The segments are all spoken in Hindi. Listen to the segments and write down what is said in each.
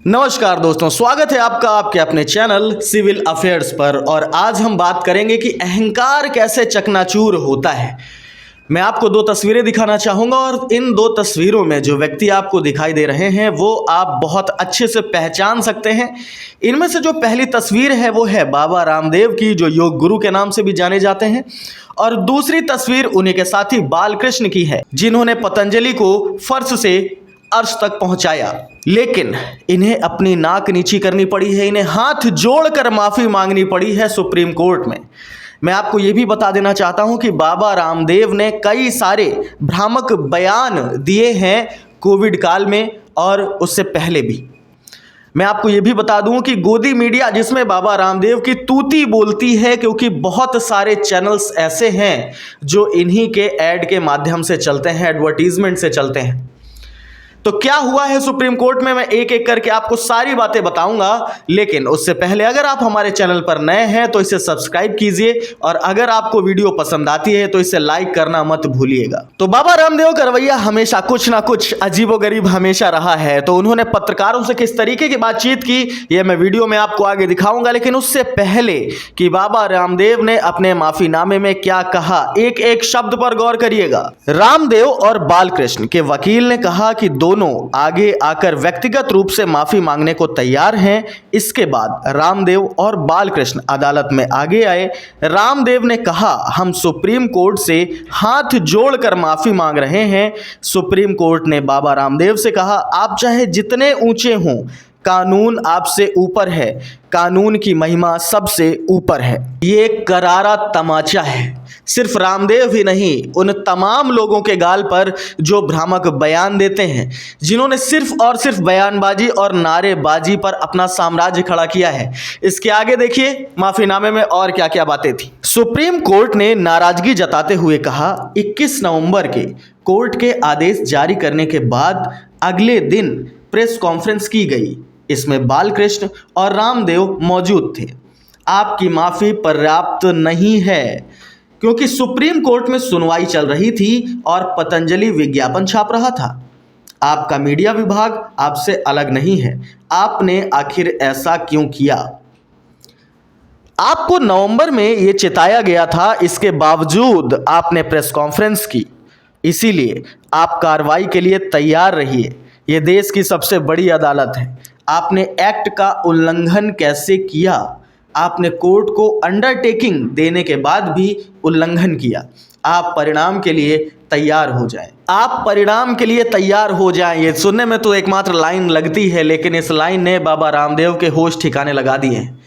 नमस्कार दोस्तों, स्वागत है आपका आपके अपने चैनल सिविल अफेयर्स पर। और आज हम बात करेंगे कि अहंकार कैसे चकनाचूर होता है। मैं आपको दो तस्वीरें दिखाना चाहूंगा और इन दो तस्वीरों में जो व्यक्ति आपको दिखाई दे रहे हैं वो आप बहुत अच्छे से पहचान सकते हैं। इनमें से जो पहली तस्वीर है वो है बाबा रामदेव की, जो योग गुरु के नाम से भी जाने जाते हैं, और दूसरी तस्वीर उन्हीं के साथी बालकृष्ण की है, जिन्होंने पतंजलि को फर्श से अर्श तक पहुंचाया। लेकिन इन्हें अपनी नाक नीची करनी पड़ी है, इन्हें हाथ जोड़कर माफी मांगनी पड़ी है सुप्रीम कोर्ट में। मैं आपको यह भी बता देना चाहता हूं कि बाबा रामदेव ने कई सारे भ्रामक बयान दिए हैं कोविड काल में और उससे पहले भी। मैं आपको यह भी बता दूं कि गोदी मीडिया, जिसमें बाबा रामदेव की तूती बोलती है, क्योंकि बहुत सारे चैनल्स ऐसे हैं जो इन्हीं के ऐड के माध्यम से चलते हैं, एडवर्टीजमेंट से चलते हैं। तो क्या हुआ है सुप्रीम कोर्ट में, मैं एक एक करके आपको सारी बातें बताऊंगा। लेकिन उससे पहले अगर आप हमारे चैनल पर नए हैं तो इसे सब्सक्राइब कीजिए, और अगर आपको वीडियो पसंद आती है तो इसे लाइक करना मत भूलिएगा। तो बाबा रामदेव का रवैया हमेशा कुछ ना कुछ अजीबोगरीब हमेशा रहा है। तो उन्होंने पत्रकारों से किस तरीके की बातचीत की, यह मैं वीडियो में आपको आगे दिखाऊंगा। लेकिन उससे पहले कि बाबा रामदेव ने अपने माफीनामे में क्या कहा, एक एक शब्द पर गौर करिएगा। रामदेव और बालकृष्ण के वकील ने कहा कि दोनों आगे आकर व्यक्तिगत रूप से माफी मांगने को तैयार हैं। इसके बाद रामदेव और बालकृष्ण अदालत में आगे आए। रामदेव ने कहा, हम सुप्रीम कोर्ट से हाथ जोड़कर माफी मांग रहे हैं। सुप्रीम कोर्ट ने बाबा रामदेव से कहा, आप चाहे जितने ऊंचे हों, कानून आपसे ऊपर है, कानून की महिमा सबसे ऊपर है। ये करारा तमाचा है, सिर्फ रामदेव ही नहीं, उन तमाम लोगों के गाल पर जो भ्रामक बयान देते हैं, जिन्होंने सिर्फ और सिर्फ बयानबाजी और नारेबाजी पर अपना साम्राज्य खड़ा किया है। इसके आगे देखिए माफीनामे में और क्या क्या बातें थी। सुप्रीम कोर्ट ने नाराजगी जताते हुए कहा, 21 नवंबर के कोर्ट के आदेश जारी करने के बाद अगले दिन प्रेस कॉन्फ्रेंस की गई। इसमें बालकृष्ण और रामदेव मौजूद थे। आपकी माफी पर्याप्त नहीं है, क्योंकि सुप्रीम कोर्ट में सुनवाई चल रही थी और पतंजलि विज्ञापन छाप रहा था। आपका मीडिया विभाग आपसे अलग नहीं है, आपने आखिर ऐसा क्यों किया? आपको नवंबर में यह चिताया गया था, इसके बावजूद आपने प्रेस कॉन्फ्रेंस की। इसीलिए आप कार्रवाई के लिए तैयार रहिए। यह देश की सबसे बड़ी अदालत है। आपने एक्ट का उल्लंघन कैसे किया? आपने कोर्ट को अंडरटेकिंग देने के बाद भी उल्लंघन किया। आप परिणाम के लिए तैयार हो जाएं। आप परिणाम के लिए तैयार हो जाएं। ये सुनने में तो एकमात्र लाइन लगती है, लेकिन इस लाइन ने बाबा रामदेव के होश ठिकाने लगा दिए हैं।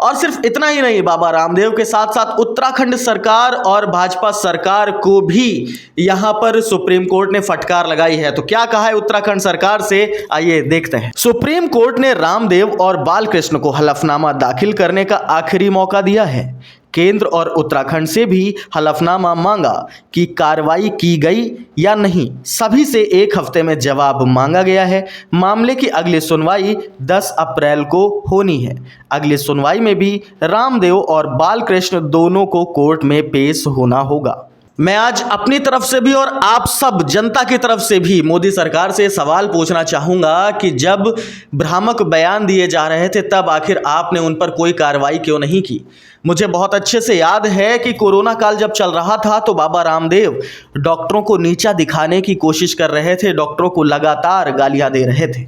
और सिर्फ इतना ही नहीं, बाबा रामदेव के साथ साथ उत्तराखंड सरकार और भाजपा सरकार को भी यहां पर सुप्रीम कोर्ट ने फटकार लगाई है। तो क्या कहा है उत्तराखंड सरकार से, आइए देखते हैं। सुप्रीम कोर्ट ने रामदेव और बालकृष्ण को हलफनामा दाखिल करने का आखिरी मौका दिया है। केंद्र और उत्तराखंड से भी हलफनामा मांगा कि कार्रवाई की गई या नहीं। सभी से एक हफ्ते में जवाब मांगा गया है। मामले की अगली सुनवाई 10 अप्रैल को होनी है। अगली सुनवाई में भी रामदेव और बालकृष्ण दोनों को कोर्ट में पेश होना होगा। मैं आज अपनी तरफ से भी और आप सब जनता की तरफ से भी मोदी सरकार से सवाल पूछना चाहूँगा कि जब भ्रामक बयान दिए जा रहे थे तब आखिर आपने उन पर कोई कार्रवाई क्यों नहीं की? मुझे बहुत अच्छे से याद है कि कोरोना काल जब चल रहा था तो बाबा रामदेव डॉक्टरों को नीचा दिखाने की कोशिश कर रहे थे, डॉक्टरों को लगातार गालियाँ दे रहे थे।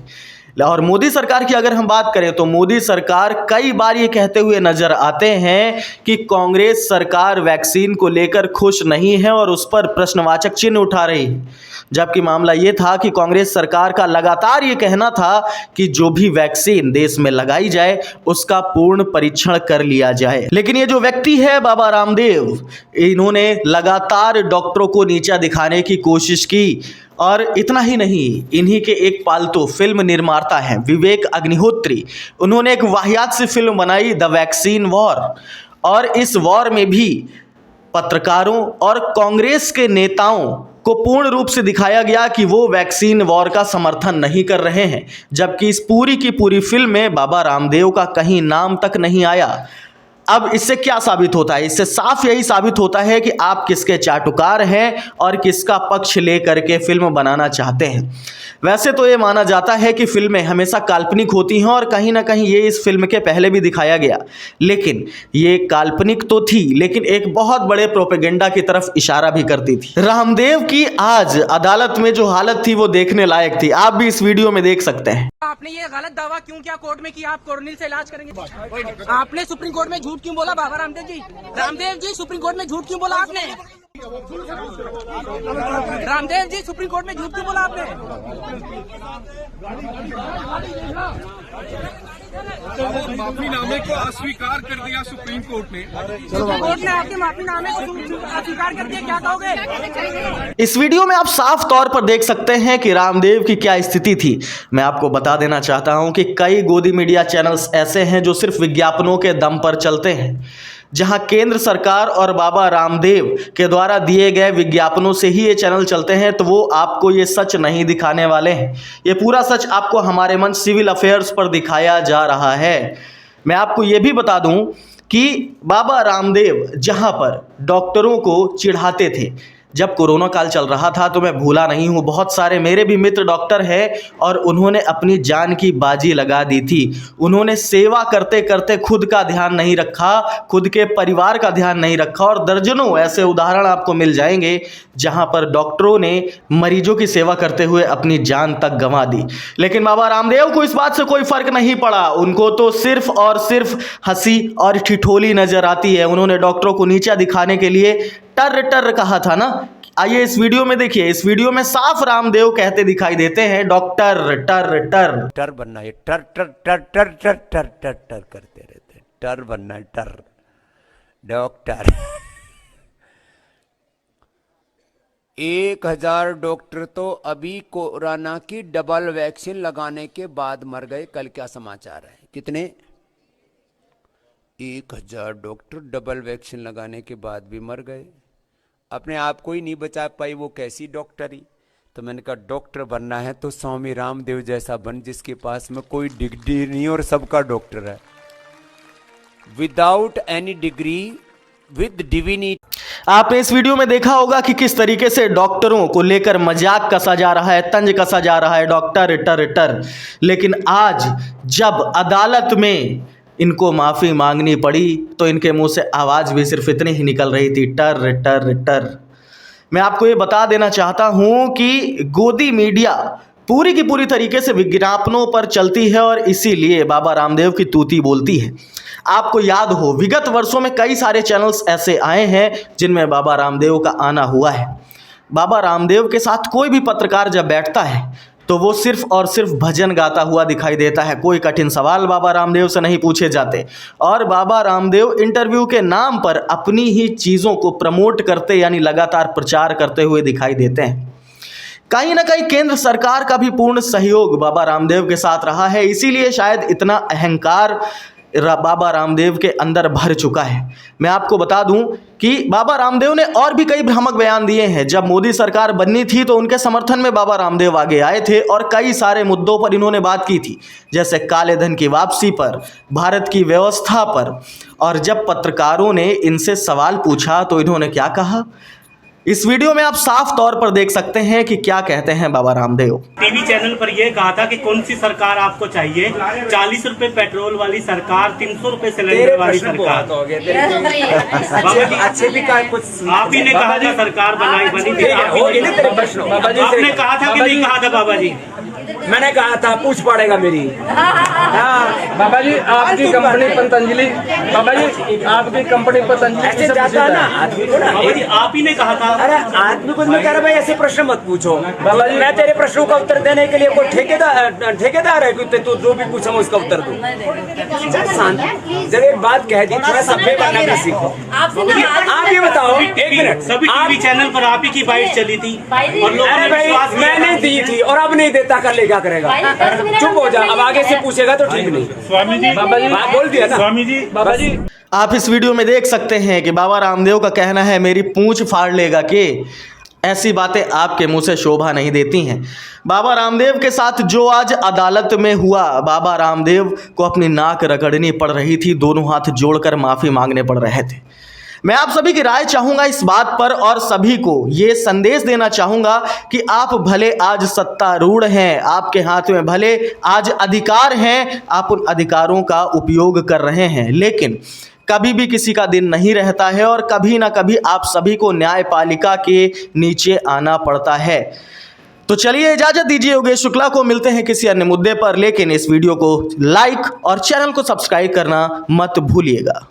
और मोदी सरकार की अगर हम बात करें तो मोदी सरकार कई बार ये कहते हुए नजर आते हैं कि कांग्रेस सरकार वैक्सीन को लेकर खुश नहीं है और उस पर प्रश्नवाचक चिन्ह उठा रही है। जबकि मामला ये था कि कांग्रेस सरकार का लगातार ये कहना था कि जो भी वैक्सीन देश में लगाई जाए उसका पूर्ण परीक्षण कर लिया जाए। लेकिन ये जो व्यक्ति है बाबा रामदेव, इन्होंने लगातार डॉक्टरों को नीचा दिखाने की कोशिश की। और इतना ही नहीं, इन्हीं के एक पालतू फिल्म निर्माता हैं विवेक अग्निहोत्री। उन्होंने एक वाहियात सी फिल्म बनाई, द वैक्सीन वॉर, और इस वॉर में भी पत्रकारों और कांग्रेस के नेताओं को पूर्ण रूप से दिखाया गया कि वो वैक्सीन वॉर का समर्थन नहीं कर रहे हैं। जबकि इस पूरी की पूरी फिल्म में बाबा रामदेव का कहीं नाम तक नहीं आया। अब इससे क्या साबित होता है? इससे साफ यही साबित होता है कि आप किसके चाटुकार हैं और किसका पक्ष लेकर के फिल्म बनाना चाहते हैं। वैसे तो ये माना जाता है कि फिल्में हमेशा काल्पनिक होती हैं और कहीं ना कहीं ये इस फिल्म के पहले भी दिखाया गया, लेकिन ये काल्पनिक तो थी लेकिन एक बहुत बड़े प्रोपेगेंडा की तरफ इशारा भी करती थी। रामदेव की आज अदालत में जो हालत थी वो देखने लायक थी। आप भी इस वीडियो में देख सकते हैं। आपने ये गलत दावा क्यों किया कोर्ट में कि आप कोरोनिल से इलाज करेंगे? आपने सुप्रीम कोर्ट में झूठ क्यों बोला बाबा रामदेव जी? रामदेव जी सुप्रीम कोर्ट में झूठ क्यों बोला आपने? रामदेव जी सुप्रीम कोर्ट में झूठ क्यों बोला आपने? माफीनामे को अस्वीकार कर दिया सुप्रीम कोर्ट ने। सुप्रीम कोर्ट ने आपके माफीनामे को अस्वीकार कर दिया, क्या कहोगे? इस वीडियो में आप साफ तौर पर देख सकते हैं कि रामदेव की क्या स्थिति थी। मैं आपको बता देना चाहता हूं कि कई गोदी मीडिया चैनल्स ऐसे हैं जो सिर्फ विज्ञापनों के दम पर चलते हैं। जहां केंद्र सरकार और बाबा रामदेव के द्वारा दिए गए विज्ञापनों से ही ये चैनल चलते हैं, तो वो आपको ये सच नहीं दिखाने वाले हैं। ये पूरा सच आपको हमारे मंच सिविल अफेयर्स पर दिखाया जा रहा है। मैं आपको ये भी बता दूं कि बाबा रामदेव जहां पर डॉक्टरों को चिढ़ाते थे, जब कोरोना काल चल रहा था, तो मैं भूला नहीं हूँ, बहुत सारे मेरे भी मित्र डॉक्टर हैं और उन्होंने अपनी जान की बाजी लगा दी थी। उन्होंने सेवा करते करते खुद का ध्यान नहीं रखा, खुद के परिवार का ध्यान नहीं रखा, और दर्जनों ऐसे उदाहरण आपको मिल जाएंगे जहाँ पर डॉक्टरों ने मरीजों की सेवा करते हुए अपनी जान तक गंवा दी। लेकिन बाबा रामदेव को इस बात से कोई फर्क नहीं पड़ा। उनको तो सिर्फ और सिर्फ हंसी और ठिठोली नजर आती है। उन्होंने डॉक्टरों को नीचा दिखाने के लिए टर टर कहा था ना। आइए इस वीडियो में देखिए। इस वीडियो में साफ रामदेव कहते दिखाई देते हैं, डॉक्टर टर टर टर बनना, ये टर टर टर टर टर टर टर टर करते रहते, टर बनना, टर डॉक्टर। 1000 डॉक्टर तो अभी कोरोना की डबल वैक्सीन लगाने के बाद मर गए। कल क्या समाचार है? कितने? 1000 डॉक्टर डबल वैक्सीन लगाने के बाद भी मर गए। अपने आप को ही नहीं बचा पाई, वो कैसी डॉक्टरी? तो मैंने कहा डॉक्टर बनना है तो स्वामी रामदेव जैसा बन, जिसके पास में कोई डिग्री नहीं और सबका डॉक्टर है, without any degree, with divinity. आपने इस वीडियो में देखा होगा कि किस तरीके से डॉक्टरों को लेकर मजाक कसा जा रहा है, तंज कसा जा रहा है, डॉक्टर टर टर। लेकिन आज जब अदालत में इनको माफ़ी मांगनी पड़ी तो इनके मुंह से आवाज़ भी सिर्फ इतनी ही निकल रही थी, टर टर टर। मैं आपको ये बता देना चाहता हूँ कि गोदी मीडिया पूरी की पूरी तरीके से विज्ञापनों पर चलती है और इसीलिए बाबा रामदेव की तूती बोलती है। आपको याद हो, विगत वर्षों में कई सारे चैनल्स ऐसे आए हैं जिनमें बाबा रामदेव का आना हुआ है। बाबा रामदेव के साथ कोई भी पत्रकार जब बैठता है तो वो सिर्फ और सिर्फ भजन गाता हुआ दिखाई देता है। कोई कठिन सवाल बाबा रामदेव से नहीं पूछे जाते और बाबा रामदेव इंटरव्यू के नाम पर अपनी ही चीज़ों को प्रमोट करते, यानी लगातार प्रचार करते हुए दिखाई देते हैं। कहीं ना कहीं केंद्र सरकार का भी पूर्ण सहयोग बाबा रामदेव के साथ रहा है, इसीलिए शायद इतना अहंकार बाबा रामदेव के अंदर भर चुका है। मैं आपको बता दूं कि बाबा रामदेव ने और भी कई भ्रामक बयान दिए हैं। जब मोदी सरकार बननी थी तो उनके समर्थन में बाबा रामदेव आगे आए थे और कई सारे मुद्दों पर इन्होंने बात की थी, जैसे काले धन की वापसी पर, भारत की व्यवस्था पर। और जब पत्रकारों ने इनसे सवाल पूछा तो इन्होंने क्या कहा, इस वीडियो में आप साफ तौर पर देख सकते हैं कि क्या कहते हैं बाबा रामदेव। टीवी चैनल पर यह कहा था कि कौन सी सरकार आपको चाहिए, 40 रुपए पेट्रोल वाली सरकार, 300 रुपए सिलेंडर वाली सरकार। अच्छे भी का कुछ आप ही ने कहा था सरकार बनी थी, आपने कहा था कि नहीं कहा था बाबा जी? मैंने कहा था पूछ पड़ेगा मेरी। हाँ बाबा जी, आपकी कंपनी पतंजलि, बाबा जी आपकी कंपनी पतंजलि ऐसे जाता है ना आदमी को ना, आप ही ने कहा था। अरे आदमी को मैं कह रहा भाई ऐसे प्रश्न मत पूछो बाबा जी, मैं तेरे प्रश्नों का उत्तर देने के लिए कोई ठेकेदार है कि तू जो भी पूछा मैं उसका उत्तर दूं। जब एक बात कह दी, थोड़ा सभ्य बनना भी सीखो। आप ये बताओ, एक मिनट, सभी टीवी चैनल पर आप ही की बाइट चली थी और लोगों ने विश्वास किया। मैंने दी थी और अब नहीं देता, कर ले क्या करेगा? चुप हो जा, अब आगे से पूछेगा तो ठीक नहीं। स्वामी जी, बाबा जी बोल दिया ना। स्वामी जी, बाबा जी आप इस वीडियो में देख सकते हैं कि बाबा रामदेव का कहना है मेरी पूंछ फाड़ लेगा के ऐसी बातें आपके मुंह से शोभा नहीं देती हैं। बाबा रामदेव के साथ जो आज अदालत में हुआ, बाबा रामदेव को अपनी नाक रगड़नी पड़ रही थी, दोनों हाथ जोड़कर माफ़ी मांगने पड़ रहे थे। मैं आप सभी की राय चाहूंगा इस बात पर और सभी को ये संदेश देना चाहूंगा कि आप भले आज सत्तारूढ़ हैं, आपके हाथ में भले आज अधिकार हैं, आप उन अधिकारों का उपयोग कर रहे हैं, लेकिन कभी भी किसी का दिन नहीं रहता है और कभी ना कभी आप सभी को न्यायपालिका के नीचे आना पड़ता है। तो चलिए इजाजत दीजिए, योगेश शुक्ला को मिलते हैं किसी अन्य मुद्दे पर, लेकिन इस वीडियो को लाइक और चैनल को सब्सक्राइब करना मत भूलिएगा।